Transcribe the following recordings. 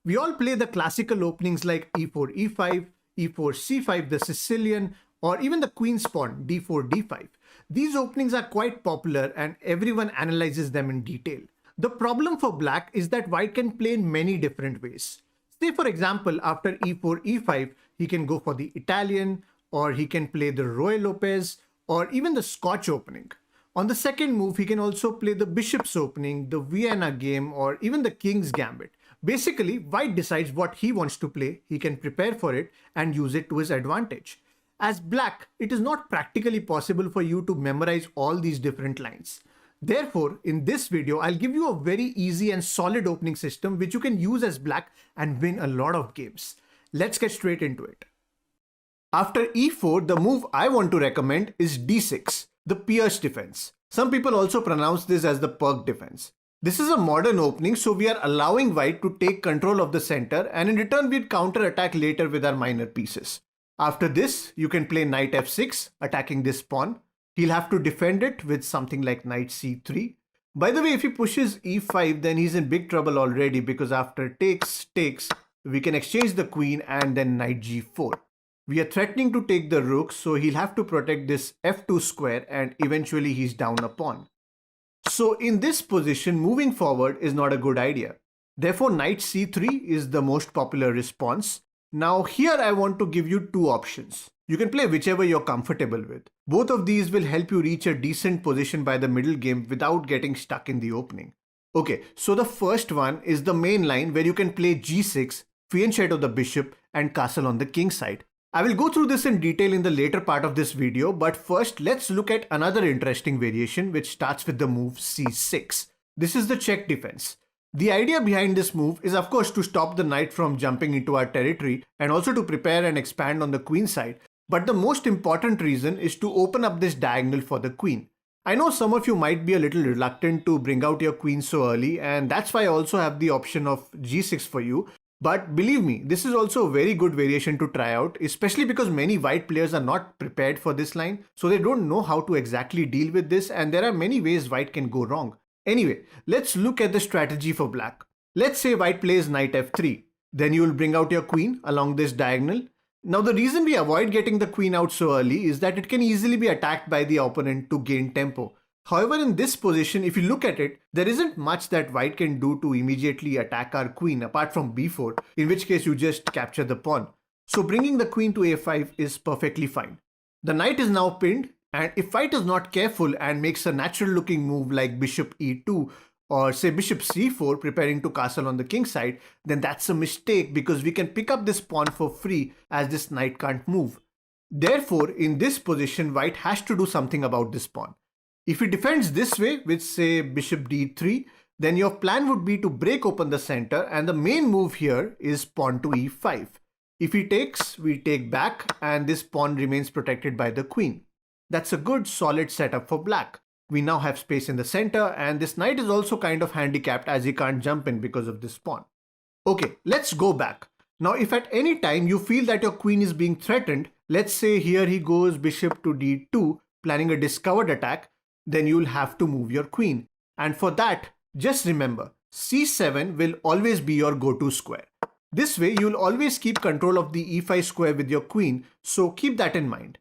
We all play the classical openings like e4, e5, e4, c5, the Sicilian, or even the queen's pawn, d4, d5. These openings are quite popular and everyone analyzes them in detail. The problem for black is that white can play in many different ways. Say for example, after e4, e5, he can go for the Italian, or he can play the Roy Lopez, or even the Scotch opening. On the second move, he can also play the bishop's opening, the Vienna game, or even the king's gambit. Basically, white decides what he wants to play, he can prepare for it and use it to his advantage. As black, it is not practically possible for you to memorize all these different lines. Therefore, in this video, I'll give you a very easy and solid opening system which you can use as black and win a lot of games. Let's get straight into it. After e4, the move I want to recommend is d6, the Pierce defense. Some people also pronounce this as the Perk defense. This is a modern opening, so we are allowing white to take control of the center, and in return we'll counter attack later with our minor pieces. After this, you can play knight f6, attacking this pawn. He'll have to defend it with something like knight c3. By the way, if he pushes e5, then he's in big trouble already, because after takes, we can exchange the queen and then knight g4. We are threatening to take the rook, so he'll have to protect this f2 square, and eventually he's down a pawn. So in this position, moving forward is not a good idea. Therefore, knight c3 is the most popular response. Now here I want to give you two options. You can play whichever you're comfortable with. Both of these will help you reach a decent position by the middle game without getting stuck in the opening. Okay, so the first one is the main line where you can play g6, fianchetto the bishop, and castle on the king side. I will go through this in detail in the later part of this video, but first let's look at another interesting variation which starts with the move c6. This is the check defense. The idea behind this move is of course to stop the knight from jumping into our territory and also to prepare and expand on the queen side, but the most important reason is to open up this diagonal for the queen. I know some of you might be a little reluctant to bring out your queen so early, and that's why I also have the option of g6 for you. But believe me, this is also a very good variation to try out, especially because many white players are not prepared for this line, so they don't know how to exactly deal with this, and there are many ways white can go wrong. Anyway, let's look at the strategy for black. Let's say white plays knight f3. Then you will bring out your queen along this diagonal. Now the reason we avoid getting the queen out so early is that it can easily be attacked by the opponent to gain tempo. However, in this position, if you look at it, there isn't much that white can do to immediately attack our queen apart from b4, in which case you just capture the pawn. So bringing the queen to a5 is perfectly fine. The knight is now pinned, and if white is not careful and makes a natural looking move like bishop e2 or say bishop c4 preparing to castle on the king side, then that's a mistake because we can pick up this pawn for free as this knight can't move. Therefore, in this position, white has to do something about this pawn. If he defends this way with say bishop d3, then your plan would be to break open the center, and the main move here is pawn to e5. If he takes, we take back, and this pawn remains protected by the queen. That's a good solid setup for black. We now have space in the center, and this knight is also kind of handicapped as he can't jump in because of this pawn. Okay, let's go back. Now if at any time you feel that your queen is being threatened, let's say here he goes bishop to d2, planning a discovered attack, then you'll have to move your queen. And for that, just remember, c7 will always be your go-to square. This way, you'll always keep control of the e5 square with your queen, so keep that in mind.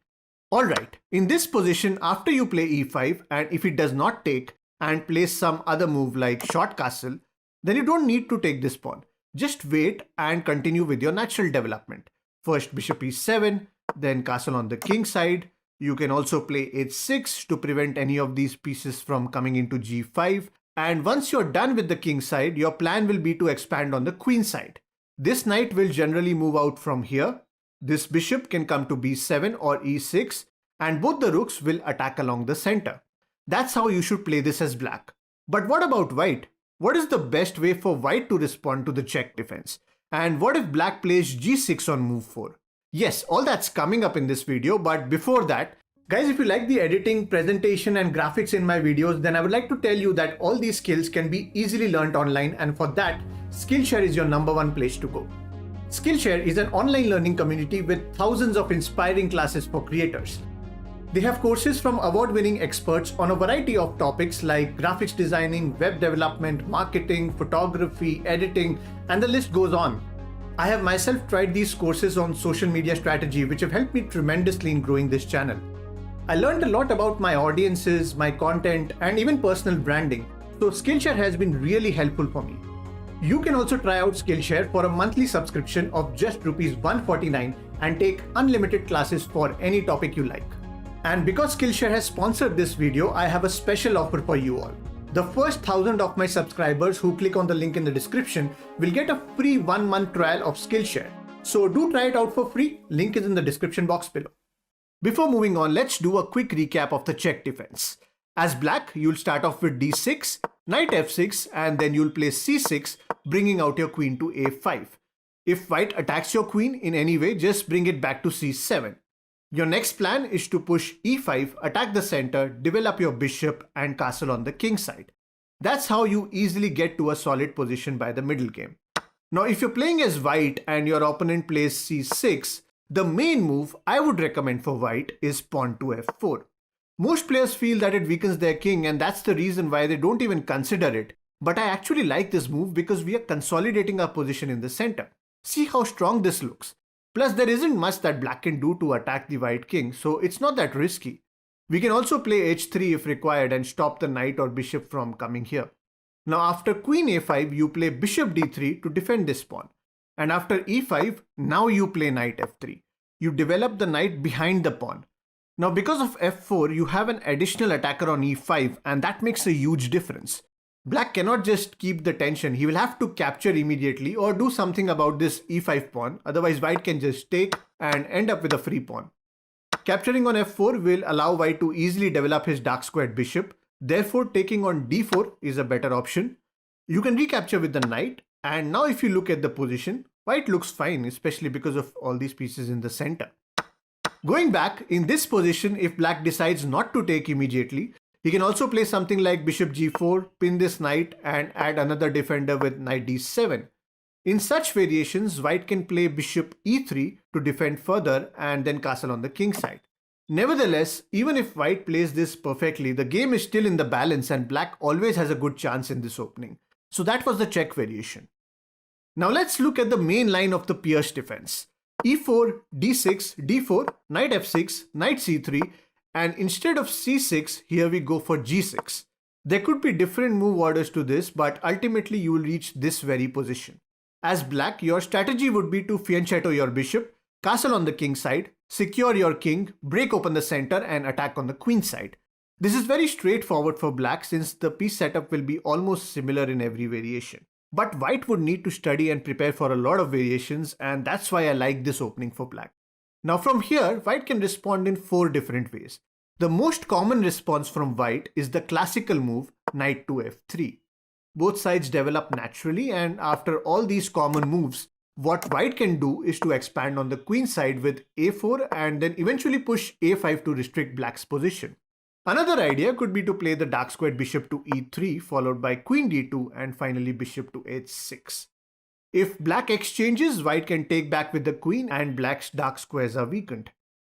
Alright, in this position, after you play e5, and if it does not take, and plays some other move like short castle, then you don't need to take this pawn. Just wait and continue with your natural development. First bishop e7, then castle on the king side. You can also play h6 to prevent any of these pieces from coming into g5. And once you're done with the king side, your plan will be to expand on the queen side. This knight will generally move out from here. This bishop can come to b7 or e6, and both the rooks will attack along the center. That's how you should play this as black. But what about white? What is the best way for white to respond to the check defense? And what if black plays g6 on move 4? Yes, all that's coming up in this video, but before that, guys, if you like the editing, presentation and graphics in my videos, then I would like to tell you that all these skills can be easily learned online, and for that, Skillshare is your #1 place to go. Skillshare is an online learning community with thousands of inspiring classes for creators. They have courses from award-winning experts on a variety of topics like graphics designing, web development, marketing, photography, editing, and the list goes on. I have myself tried these courses on social media strategy, which have helped me tremendously in growing this channel. I learned a lot about my audiences, my content, and even personal branding, so Skillshare has been really helpful for me. You can also try out Skillshare for a monthly subscription of just ₹149 and take unlimited classes for any topic you like. And because Skillshare has sponsored this video, I have a special offer for you all. The first 1,000 of my subscribers who click on the link in the description will get a free 1-month trial of Skillshare. So do try it out for free, link is in the description box below. Before moving on, let's do a quick recap of the check defense. As black, you'll start off with d6, knight f6, and then you'll play c6, bringing out your queen to a5. If white attacks your queen in any way, just bring it back to c7. Your next plan is to push e5, attack the center, develop your bishop, and castle on the king side. That's how you easily get to a solid position by the middle game. Now, if you're playing as white and your opponent plays c6, the main move I would recommend for white is pawn to f4. Most players feel that it weakens their king, and that's the reason why they don't even consider it. But I actually like this move because we are consolidating our position in the center. See how strong this looks. Plus, there isn't much that black can do to attack the white king, so it's not that risky. We can also play h3 if required and stop the knight or bishop from coming here. Now after queen a5, you play bishop d3 to defend this pawn. And after e5, now you play knight f3. You develop the knight behind the pawn. Now because of f4, you have an additional attacker on e5, and that makes a huge difference. Black cannot just keep the tension, he will have to capture immediately or do something about this e5 pawn, otherwise white can just take and end up with a free pawn. Capturing on f4 will allow white to easily develop his dark squared bishop, therefore taking on d4 is a better option. You can recapture with the knight, and now if you look at the position, white looks fine, especially because of all these pieces in the center. Going back, in this position, if black decides not to take immediately, he can also play something like bishop g4, pin this knight, and add another defender with knight d7. In such variations, white can play bishop e3 to defend further and then castle on the king side. Nevertheless, even if white plays this perfectly, the game is still in the balance and black always has a good chance in this opening. So that was the check variation. Now let's look at the main line of the Pierce defense. e4, d6, d4, knight f6, knight c3, and instead of c6, here we go for g6. There could be different move orders to this, but ultimately you will reach this very position. As black, your strategy would be to fianchetto your bishop, castle on the king side, secure your king, break open the center, and attack on the queen side. This is very straightforward for black since the piece setup will be almost similar in every variation. But white would need to study and prepare for a lot of variations, and that's why I like this opening for black. Now from here, white can respond in 4 different ways. The most common response from white is the classical move knight to f3. Both sides develop naturally, and after all these common moves, what white can do is to expand on the queen side with a4 and then eventually push a5 to restrict black's position. Another idea could be to play the dark squared bishop to e3 followed by queen d2 and finally bishop to h6. If black exchanges, white can take back with the queen and black's dark squares are weakened.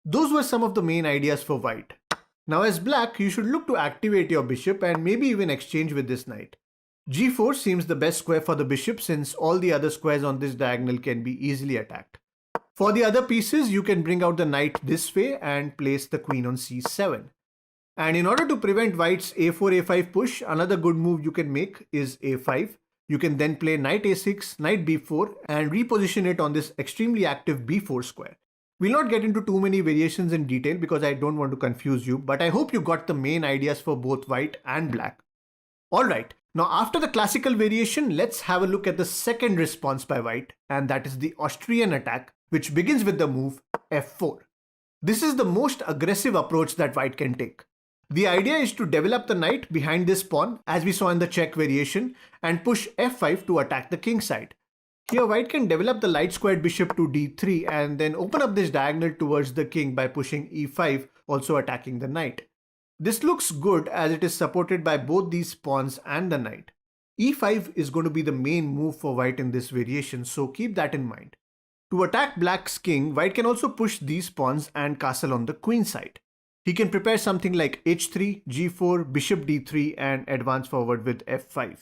Those were some of the main ideas for white. Now as black, you should look to activate your bishop and maybe even exchange with this knight. g4 seems the best square for the bishop since all the other squares on this diagonal can be easily attacked. For the other pieces, you can bring out the knight this way and place the queen on c7. And in order to prevent white's a4, a5 push, another good move you can make is a5. You can then play knight a6, knight b4 and reposition it on this extremely active b4 square. We'll not get into too many variations in detail because I don't want to confuse you, but I hope you got the main ideas for both white and black. Alright, now after the classical variation, let's have a look at the second response by white, and that is the Austrian attack, which begins with the move f4. This is the most aggressive approach that white can take. The idea is to develop the knight behind this pawn, as we saw in the check variation, and push f5 to attack the king side. Here white can develop the light squared bishop to d3 and then open up this diagonal towards the king by pushing e5, also attacking the knight. This looks good as it is supported by both these pawns and the knight. e5 is going to be the main move for white in this variation, so keep that in mind. To attack black's king, white can also push these pawns and castle on the queen side. He can prepare something like h3, g4, bishop d3 and advance forward with f5.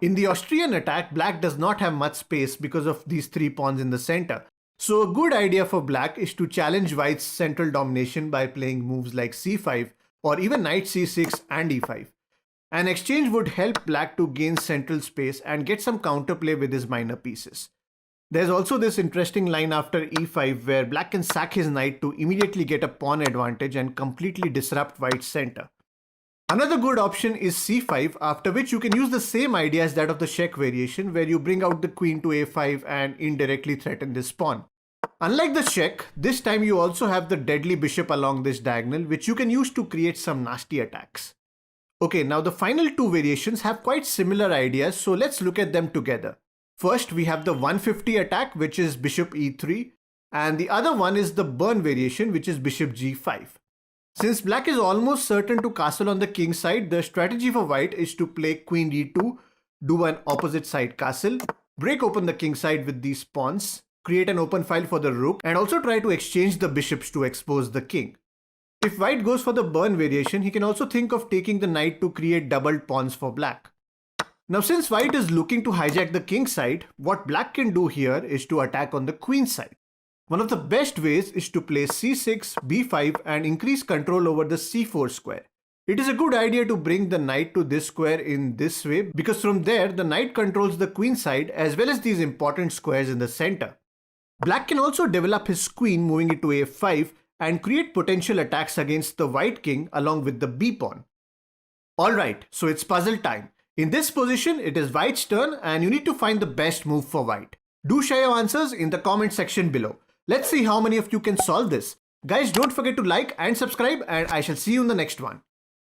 In the Austrian attack, black does not have much space because of these three pawns in the center. So a good idea for black is to challenge white's central domination by playing moves like c5 or even knight c6 and e5. An exchange would help black to gain central space and get some counterplay with his minor pieces. There's also this interesting line after e5 where black can sack his knight to immediately get a pawn advantage and completely disrupt white's center. Another good option is c5, after which you can use the same idea as that of the Czech variation where you bring out the queen to a5 and indirectly threaten this pawn. Unlike the Czech, this time you also have the deadly bishop along this diagonal which you can use to create some nasty attacks. Okay, now the final two variations have quite similar ideas, so let's look at them together. First, we have the 150 attack, which is bishop e3, and the other one is the burn variation, which is bishop g5. Since black is almost certain to castle on the king side, the strategy for white is to play queen d2, do an opposite side castle, break open the king side with these pawns, create an open file for the rook, and also try to exchange the bishops to expose the king. If white goes for the burn variation, he can also think of taking the knight to create doubled pawns for black. Now since white is looking to hijack the king side, what black can do here is to attack on the queen side. One of the best ways is to play c6, b5 and increase control over the c4 square. It is a good idea to bring the knight to this square in this way because from there the knight controls the queen side as well as these important squares in the center. Black can also develop his queen moving it to a5 and create potential attacks against the white king along with the b pawn. Alright, so it's puzzle time. In this position, it is white's turn and you need to find the best move for white. Do share your answers in the comment section below. Let's see how many of you can solve this. Guys, don't forget to like and subscribe and I shall see you in the next one.